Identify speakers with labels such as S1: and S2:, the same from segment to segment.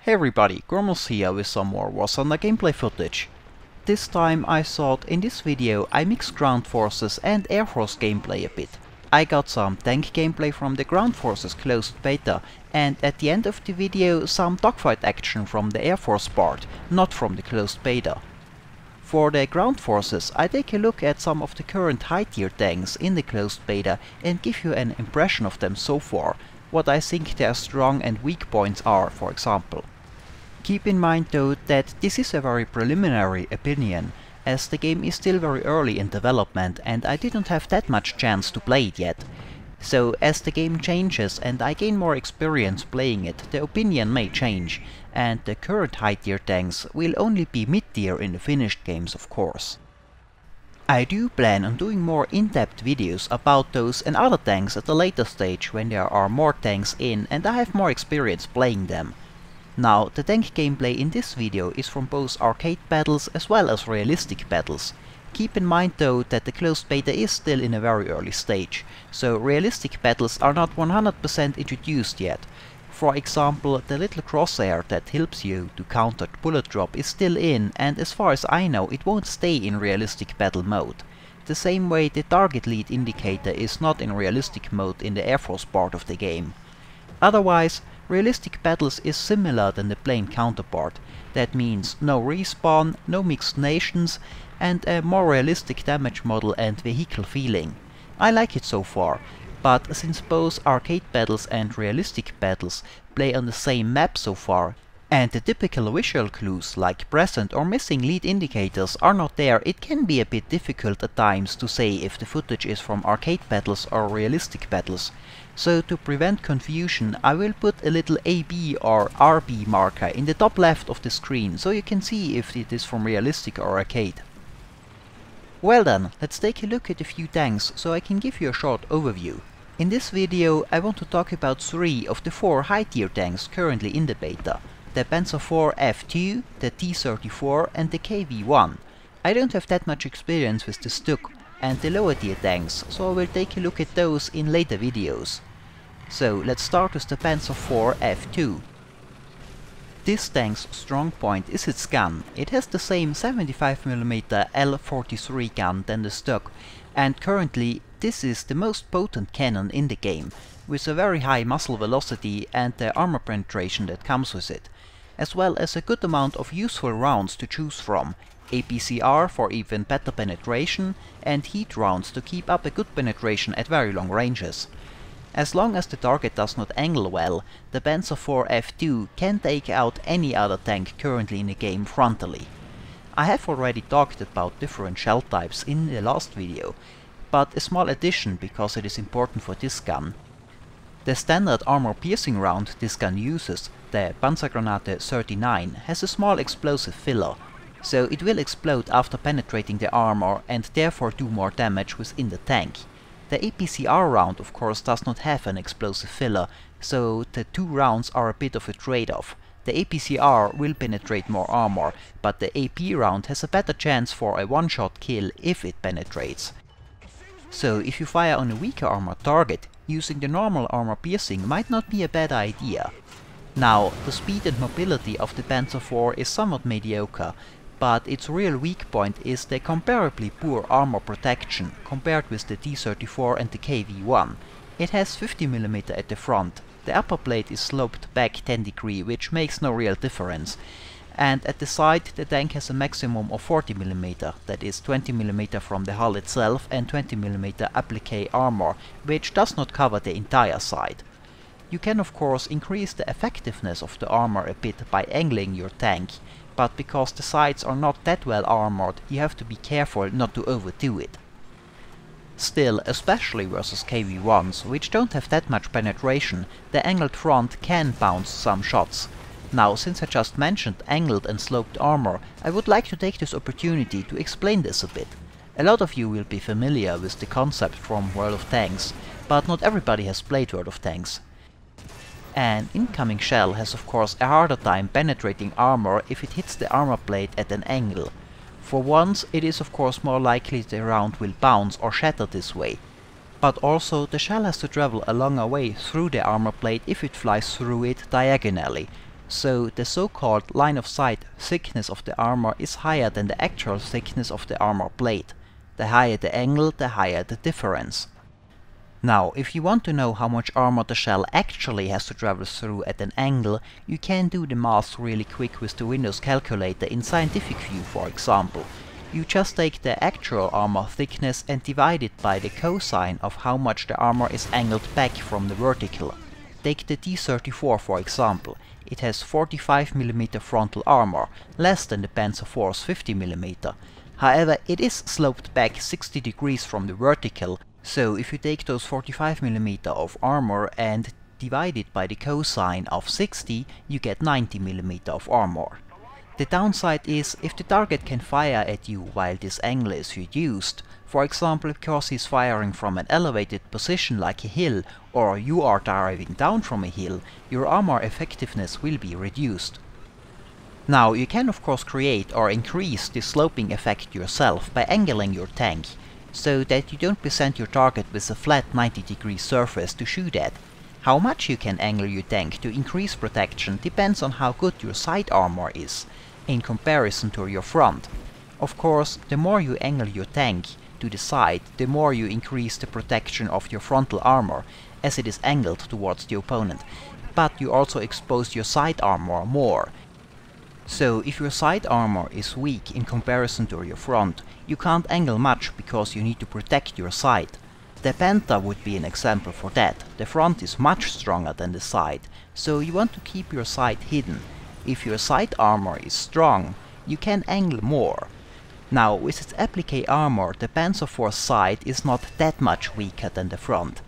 S1: Hey everybody, Gormos here with some more Warthunder gameplay footage. This time I thought in this video I mix ground forces and air force gameplay a bit. I got some tank gameplay from the ground forces closed beta, and at the end of the video some dogfight action from the air force part, not from the closed beta. For the ground forces I take a look at some of the current high tier tanks in the closed beta and give you an impression of them so far, what I think their strong and weak points are, for example. Keep in mind though that this is a very preliminary opinion, as the game is still very early in development and I didn't have that much chance to play it yet. So as the game changes and I gain more experience playing it, the opinion may change, and the current high tier tanks will only be mid tier in the finished games, of course. I do plan on doing more in-depth videos about those and other tanks at a later stage when there are more tanks in and I have more experience playing them. Now, the tank gameplay in this video is from both arcade battles as well as realistic battles. Keep in mind though that the closed beta is still in a very early stage, so realistic battles are not 100% introduced yet. For example, the little crosshair that helps you to counter bullet drop is still in, and as far as I know it won't stay in realistic battle mode. The same way the target lead indicator is not in realistic mode in the Air Force part of the game. Otherwise, realistic battles is similar than the plain counterpart. That means no respawn, no mixed nations, and a more realistic damage model and vehicle feeling. I like it so far, but since both arcade battles and realistic battles play on the same map so far, and the typical visual clues like present or missing lead indicators are not there, it can be a bit difficult at times to say if the footage is from arcade battles or realistic battles. So to prevent confusion I will put a little AB or RB marker in the top left of the screen so you can see if it is from realistic or arcade. Well then, let's take a look at a few tanks so I can give you a short overview. In this video I want to talk about 3 of the 4 high tier tanks currently in the beta. The Panzer IV F2, the T-34 and the KV-1. I don't have that much experience with the Stuk and the lower tier tanks, so I will take a look at those in later videos. So let's start with the Panzer IV F2. This tank's strong point is its gun. It has the same 75mm L43 gun than the Stuk, and currently this is the most potent cannon in the game, with a very high muzzle velocity and the armor penetration that comes with it, as well as a good amount of useful rounds to choose from, APCR for even better penetration and heat rounds to keep up a good penetration at very long ranges. As long as the target does not angle well, the Panzer IV F2 can take out any other tank currently in the game frontally. I have already talked about different shell types in the last video, but a small addition because it is important for this gun. The standard armor piercing round this gun uses, the Panzergranate 39, has a small explosive filler, so it will explode after penetrating the armor and therefore do more damage within the tank. The APCR round of course does not have an explosive filler, so the 2 rounds are a bit of a trade-off. The APCR will penetrate more armor, but the AP round has a better chance for a one-shot kill if it penetrates. So if you fire on a weaker armor target, using the normal armor piercing might not be a bad idea. Now, the speed and mobility of the Panzer IV is somewhat mediocre, but its real weak point is the comparably poor armor protection compared with the T-34 and the KV-1. It has 50mm at the front, the upper plate is sloped back 10 degrees, which makes no real difference, and at the side the tank has a maximum of 40mm, that is 20mm from the hull itself and 20mm applique armor, which does not cover the entire side. You can of course increase the effectiveness of the armor a bit by angling your tank, but because the sides are not that well armored, you have to be careful not to overdo it. Still, especially versus KV-1s, which don't have that much penetration, the angled front can bounce some shots. Now, since I just mentioned angled and sloped armor, I would like to take this opportunity to explain this a bit. A lot of you will be familiar with the concept from World of Tanks, but not everybody has played World of Tanks. An incoming shell has of course a harder time penetrating armor if it hits the armor plate at an angle. For once, it is of course more likely the round will bounce or shatter this way. But also the shell has to travel a longer way through the armor plate if it flies through it diagonally. so the so-called line of sight thickness of the armor is higher than the actual thickness of the armor plate. The higher the angle, the higher the difference. Now, if you want to know how much armor the shell actually has to travel through at an angle, you can do the math really quick with the Windows calculator in Scientific View, for example. You just take the actual armor thickness and divide it by the cosine of how much the armor is angled back from the vertical. Take the T-34 for example. It has 45mm frontal armor, less than the Panzer IV's 50mm. However, it is sloped back 60 degrees from the vertical, so if you take those 45mm of armor and divide it by the cosine of 60, you get 90mm of armor. The downside is if the target can fire at you while this angle is reduced, for example because he's firing from an elevated position like a hill, or you are diving down from a hill, your armor effectiveness will be reduced. Now you can of course create or increase this sloping effect yourself by angling your tank, so that you don't present your target with a flat 90-degree surface to shoot at. How much you can angle your tank to increase protection depends on how good your side armor is, in comparison to your front. Of course, the more you angle your tank to the side, the more you increase the protection of your frontal armor, as it is angled towards the opponent, but you also expose your side armor more. So if your side armor is weak in comparison to your front, you can't angle much because you need to protect your side. The Panther would be an example for that. The front is much stronger than the side, so you want to keep your side hidden. If your side armor is strong, you can angle more. Now with its applique armor, the Panzer IV side is not that much weaker than the front.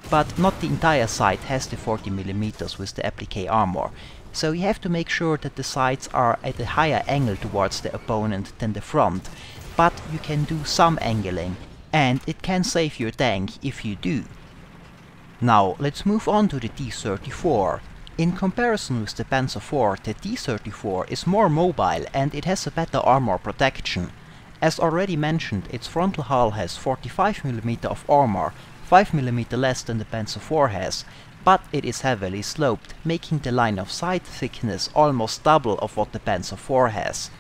S1: But not the entire side has the 40mm with the applique armor. So you have to make sure that the sides are at a higher angle towards the opponent than the front, but you can do some angling, and it can save your tank if you do. Now let's move on to the T-34. In comparison with the Panzer IV, the T-34 is more mobile and it has a better armor protection. As already mentioned, its frontal hull has 45mm of armor, 5mm less than the Panzer IV has, but it is heavily sloped, making the line of sight thickness almost double of what the Panzer IV has.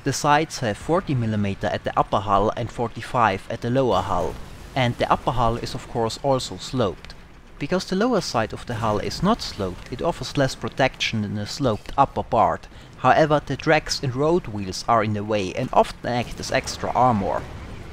S1: The sides have 40mm at the upper hull and 45 at the lower hull, and the upper hull is of course also sloped. Because the lower side of the hull is not sloped, it offers less protection than the sloped upper part. However, the tracks and road wheels are in the way and often act as extra armor.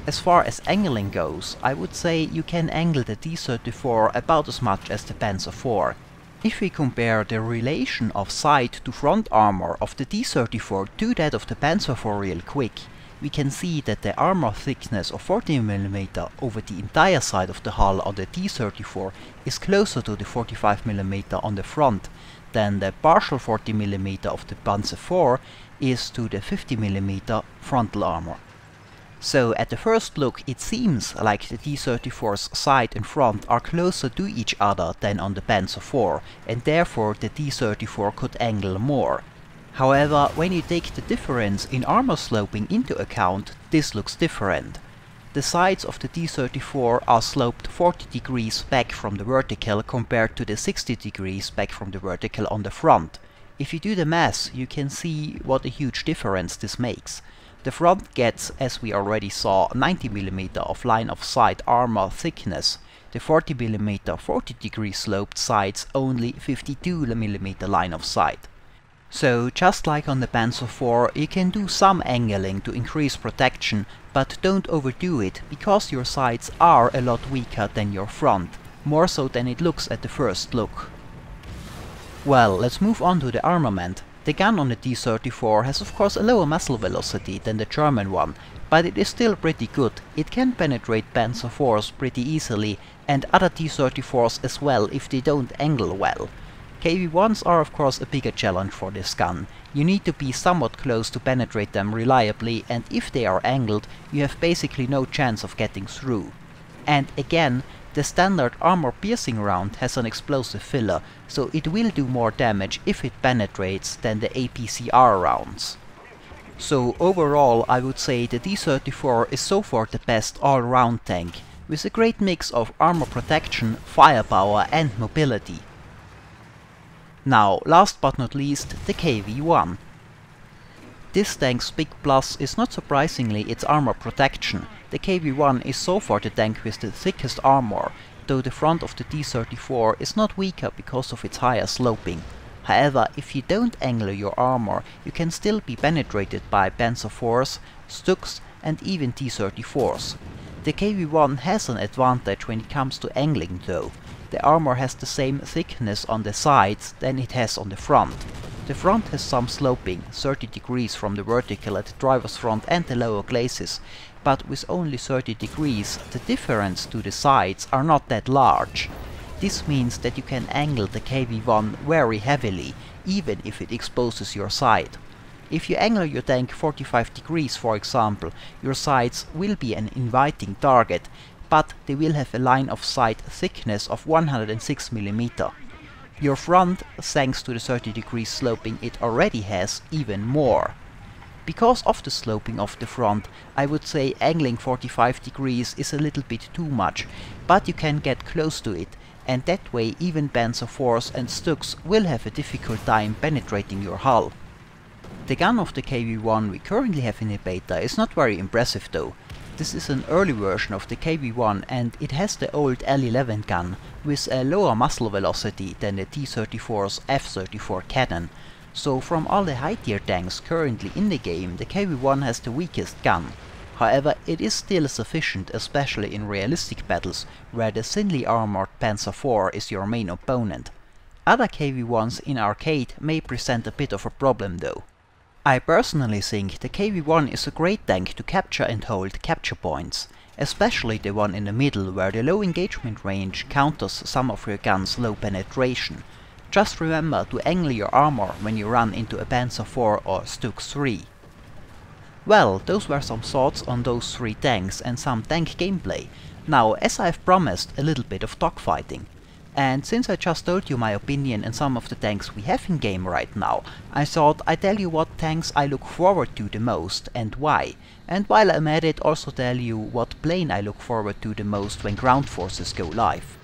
S1: As far as angling goes, I would say you can angle the T-34 about as much as the Panzer IV. If we compare the relation of side to front armor of the T-34 to that of the Panzer IV real quick, we can see that the armor thickness of 40mm over the entire side of the hull on the T-34 is closer to the 45mm on the front than the partial 40mm of the Panzer IV is to the 50mm frontal armor. So at the first look it seems like the T-34's side and front are closer to each other than on the Panzer IV, and therefore the T-34 could angle more. However, when you take the difference in armor sloping into account, this looks different. The sides of the T-34 are sloped 40 degrees back from the vertical compared to the 60 degrees back from the vertical on the front. If you do the math, you can see what a huge difference this makes. The front gets, as we already saw, 90mm of line of sight armor thickness. The 40mm 40 degree sloped sides only 52mm line of sight. So just like on the Panzer IV, you can do some angling to increase protection, but don't overdo it, because your sides are a lot weaker than your front, more so than it looks at the first look. Well, let's move on to the armament. The gun on the T-34 has of course a lower muzzle velocity than the German one, but it is still pretty good. It can penetrate Panzer IVs pretty easily, and other T-34s as well if they don't angle well. KV-1s are of course a bigger challenge for this gun. You need to be somewhat close to penetrate them reliably, and if they are angled, you have basically no chance of getting through. And again, the standard armor-piercing round has an explosive filler, so it will do more damage if it penetrates than the APCR rounds. So overall I would say the T-34 is so far the best all-round tank, with a great mix of armor protection, firepower and mobility. Now, last but not least, the KV-1. This tank's big plus is not surprisingly its armor protection. The KV-1 is so far the tank with the thickest armor, though the front of the T-34 is not weaker because of its higher sloping. However, if you don't angle your armor, you can still be penetrated by Panzer IVs, Stuks and even T-34s. The KV-1 has an advantage when it comes to angling though. The armor has the same thickness on the sides than it has on the front. The front has some sloping, 30 degrees from the vertical at the driver's front and the lower glacis, but with only 30 degrees, the difference to the sides are not that large. This means that you can angle the KV-1 very heavily, even if it exposes your side. If you angle your tank 45 degrees for example, your sides will be an inviting target, but they will have a line of sight thickness of 106 mm. Your front, thanks to the 30 degrees sloping it already has, even more. Because of the sloping of the front, I would say angling 45 degrees is a little bit too much, but you can get close to it, and that way even Panzer IVs and Stuks will have a difficult time penetrating your hull. The gun of the KV-1 we currently have in the beta is not very impressive though. This is an early version of the KV-1 and it has the old L11 gun with a lower muzzle velocity than the T-34's F-34 cannon. So from all the high tier tanks currently in the game, the KV-1 has the weakest gun. However, it is still sufficient, especially in realistic battles where the thinly armored Panzer IV is your main opponent. Other KV-1s in arcade may present a bit of a problem though. I personally think the KV-1 is a great tank to capture and hold capture points, especially the one in the middle where the low engagement range counters some of your gun's low penetration. Just remember to angle your armor when you run into a Panzer IV or Stuks III. Well, those were some thoughts on those three tanks and some tank gameplay. Now, as I've promised, a little bit of dogfighting. And since I just told you my opinion on some of the tanks we have in game right now, I thought I'd tell you what tanks I look forward to the most and why. And while I'm at it, also tell you what plane I look forward to the most when ground forces go live.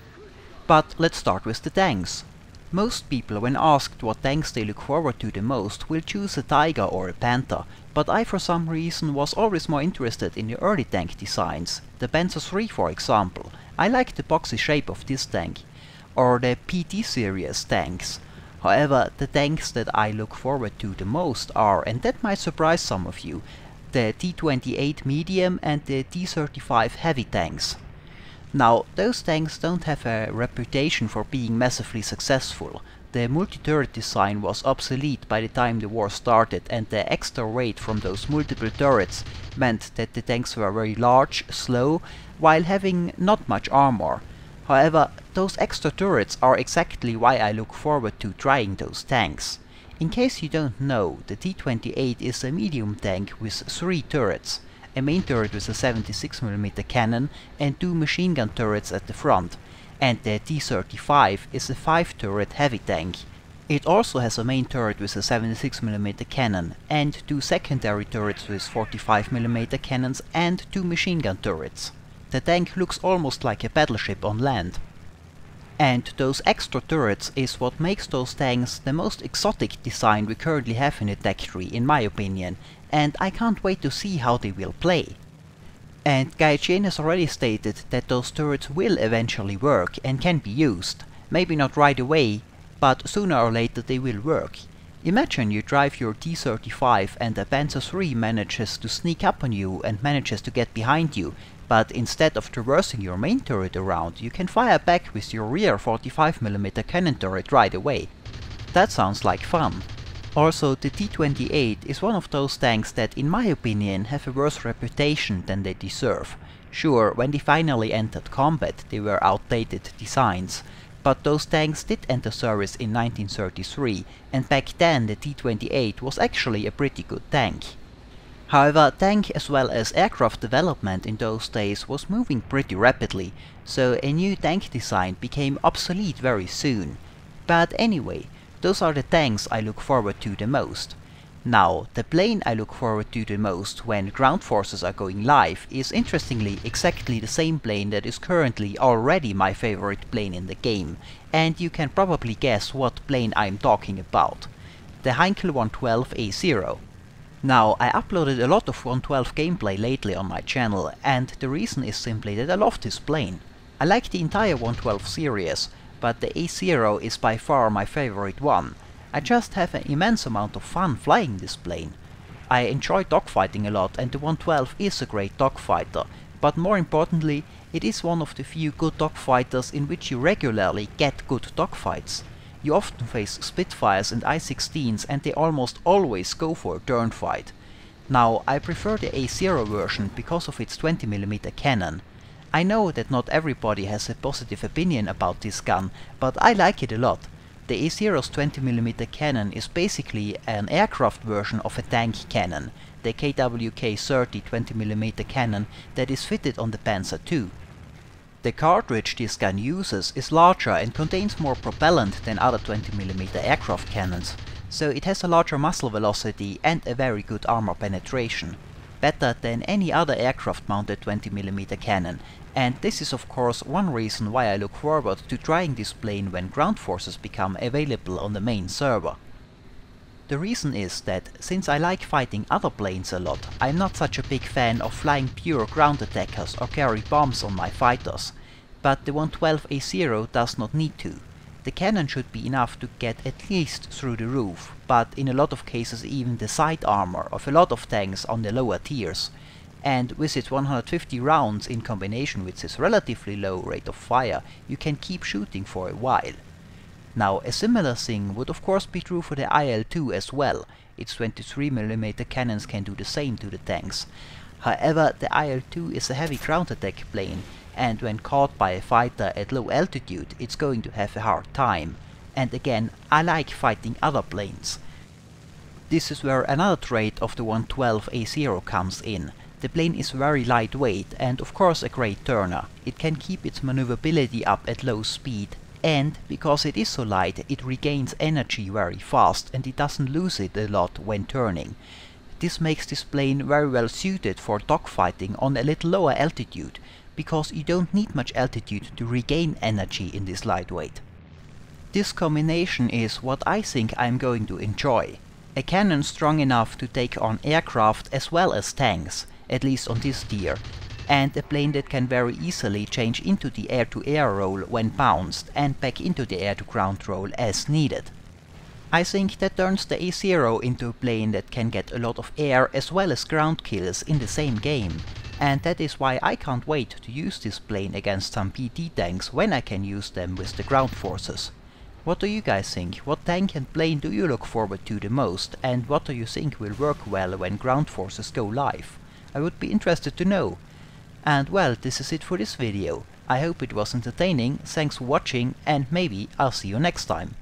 S1: But let's start with the tanks. Most people, when asked what tanks they look forward to the most, will choose a Tiger or a Panther, but I for some reason was always more interested in the early tank designs. The Panzer III for example. I like the boxy shape of this tank. Or the PT series tanks. However, the tanks that I look forward to the most are, and that might surprise some of you, the T-28 medium and the T-35 heavy tanks. Now, those tanks don't have a reputation for being massively successful. The multi-turret design was obsolete by the time the war started, and the extra weight from those multiple turrets meant that the tanks were very large, slow, while having not much armor. However, those extra turrets are exactly why I look forward to trying those tanks. In case you don't know, the T-28 is a medium tank with 3 turrets, a main turret with a 76mm cannon and 2 machine gun turrets at the front, and the T-35 is a 5-turret heavy tank. It also has a main turret with a 76mm cannon and 2 secondary turrets with 45mm cannons and 2 machine gun turrets. The tank looks almost like a battleship on land. And those extra turrets is what makes those tanks the most exotic design we currently have in the tech tree, in my opinion, and I can't wait to see how they will play. And Gaijin has already stated that those turrets will eventually work and can be used. Maybe not right away, but sooner or later they will work. Imagine you drive your T-35 and a Panzer III manages to sneak up on you and manages to get behind you, but instead of traversing your main turret around, you can fire back with your rear 45mm cannon turret right away. That sounds like fun. Also, the T-28 is one of those tanks that, in my opinion, have a worse reputation than they deserve. Sure, when they finally entered combat, they were outdated designs, but those tanks did enter service in 1933, and back then the T-28 was actually a pretty good tank. However, tank as well as aircraft development in those days was moving pretty rapidly, so a new tank design became obsolete very soon. But anyway, those are the tanks I look forward to the most. Now, the plane I look forward to the most when ground forces are going live is interestingly exactly the same plane that is currently already my favorite plane in the game, and you can probably guess what plane I'm talking about. The Heinkel 112A0. Now, I uploaded a lot of 112 gameplay lately on my channel, and the reason is simply that I love this plane. I like the entire 112 series, but the A0 is by far my favorite one. I just have an immense amount of fun flying this plane. I enjoy dogfighting a lot, and the 112 is a great dogfighter, but more importantly, it is one of the few good dogfighters in which you regularly get good dogfights. You often face Spitfires and I-16s, and they almost always go for a turnfight. Now, I prefer the A0 version because of its 20mm cannon. I know that not everybody has a positive opinion about this gun, but I like it a lot. The A0's 20mm cannon is basically an aircraft version of a tank cannon, the KW-30 20mm cannon that is fitted on the Panzer II. The cartridge this gun uses is larger and contains more propellant than other 20mm aircraft cannons, so it has a larger muzzle velocity and a very good armor penetration. Better than any other aircraft mounted 20mm cannon, and this is of course one reason why I look forward to trying this plane when ground forces become available on the main server. The reason is that, since I like fighting other planes a lot, I'm not such a big fan of flying pure ground attackers or carry bombs on my fighters, but the 112A0 does not need to. The cannon should be enough to get at least through the roof, but in a lot of cases even the side armor of a lot of tanks on the lower tiers. And with its 150 rounds in combination with its relatively low rate of fire, you can keep shooting for a while. Now, a similar thing would of course be true for the IL-2 as well. Its 23mm cannons can do the same to the tanks. However, the IL-2 is a heavy ground attack plane, and when caught by a fighter at low altitude, it's going to have a hard time. And again, I like fighting other planes. This is where another trait of the 112A0 comes in. The plane is very lightweight and of course a great turner. It can keep its maneuverability up at low speed, and because it is so light, it regains energy very fast and it doesn't lose it a lot when turning. This makes this plane very well suited for dogfighting on a little lower altitude, because you don't need much altitude to regain energy in this lightweight. This combination is what I think I'm going to enjoy. A cannon strong enough to take on aircraft as well as tanks, at least on this tier, and a plane that can very easily change into the air-to-air role when bounced and back into the air-to-ground role as needed. I think that turns the A0 into a plane that can get a lot of air as well as ground kills in the same game, and that is why I can't wait to use this plane against some PT tanks when I can use them with the ground forces. What do you guys think? What tank and plane do you look forward to the most, and what do you think will work well when ground forces go live? I would be interested to know. And well, this is it for this video. I hope it was entertaining, thanks for watching, and maybe I'll see you next time.